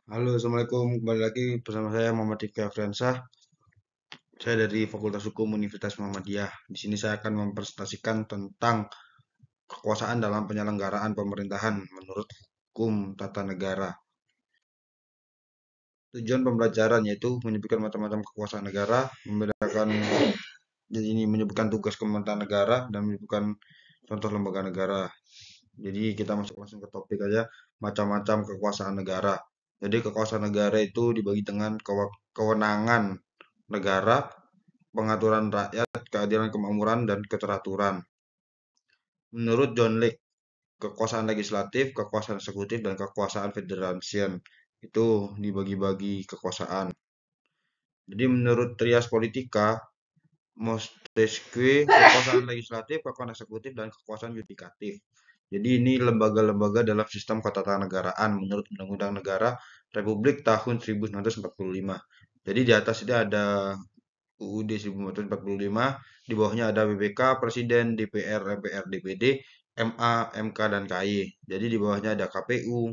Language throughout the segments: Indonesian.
Halo, Assalamualaikum. Kembali lagi bersama saya Muhammad Rifki Afriansah. Saya dari Fakultas Hukum Universitas Muhammadiyah. Di sini saya akan mempresentasikan tentang kekuasaan dalam penyelenggaraan pemerintahan menurut hukum tata negara. Tujuan pembelajaran yaitu menyebutkan macam-macam kekuasaan negara, membedakan jadi ini menyebutkan tugas pemerintahan negara dan menyebutkan contoh lembaga negara. Jadi kita masuk langsung ke topik aja, macam-macam kekuasaan negara. Jadi kekuasaan negara itu dibagi dengan kewenangan negara, pengaturan rakyat, keadilan kemakmuran, dan keteraturan. Menurut John Lake, kekuasaan legislatif, kekuasaan eksekutif, dan kekuasaan federation itu dibagi-bagi kekuasaan. Jadi menurut Trias Politika, Montesquieu, kekuasaan legislatif, kekuasaan eksekutif, dan kekuasaan yudikatif. Jadi ini lembaga-lembaga dalam sistem ketatanegaraan menurut Undang-Undang Negara Republik tahun 1945. Jadi di atas ini ada UUD 1945, di bawahnya ada BPK, Presiden, DPR, MPR, DPD, MA, MK, dan KY. Jadi di bawahnya ada KPU,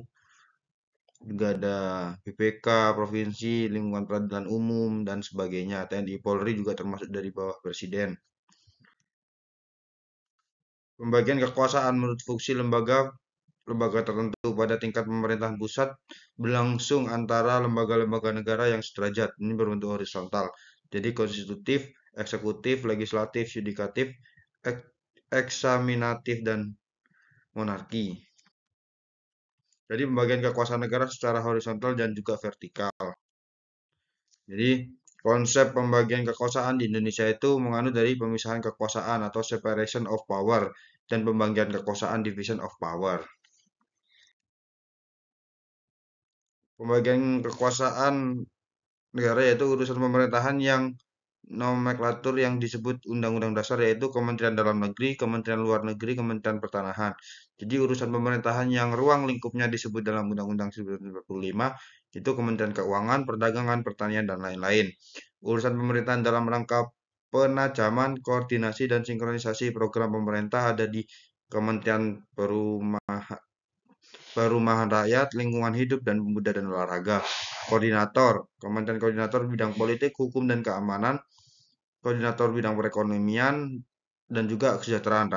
juga ada BPK, Provinsi, Lingkungan Peradilan Umum, dan sebagainya. TNI Polri juga termasuk dari bawah Presiden. Pembagian kekuasaan menurut fungsi lembaga tertentu pada tingkat pemerintahan pusat berlangsung antara lembaga-lembaga negara yang sederajat. Ini berbentuk horizontal. Jadi konstitutif, eksekutif, legislatif, yudikatif, eksaminatif, dan monarki. Jadi pembagian kekuasaan negara secara horizontal dan juga vertikal. Jadi konsep pembagian kekuasaan di Indonesia itu menganut dari pemisahan kekuasaan atau separation of power dan pembagian kekuasaan division of power. Pembagian kekuasaan negara yaitu urusan pemerintahan yang nomenklatur yang disebut Undang-Undang Dasar yaitu Kementerian Dalam Negeri, Kementerian Luar Negeri, Kementerian Pertanahan. Jadi urusan pemerintahan yang ruang lingkupnya disebut dalam Undang-Undang 1945 itu Kementerian Keuangan, Perdagangan, Pertanian, dan lain-lain. Urusan pemerintahan dalam rangka penajaman, koordinasi, dan sinkronisasi program pemerintah ada di Kementerian Perumahan Rakyat, Lingkungan Hidup, dan Pemuda dan Olahraga. Koordinator, Kementerian Koordinator Bidang Politik, Hukum, dan Keamanan, Koordinator Bidang Perekonomian, dan juga Kesejahteraan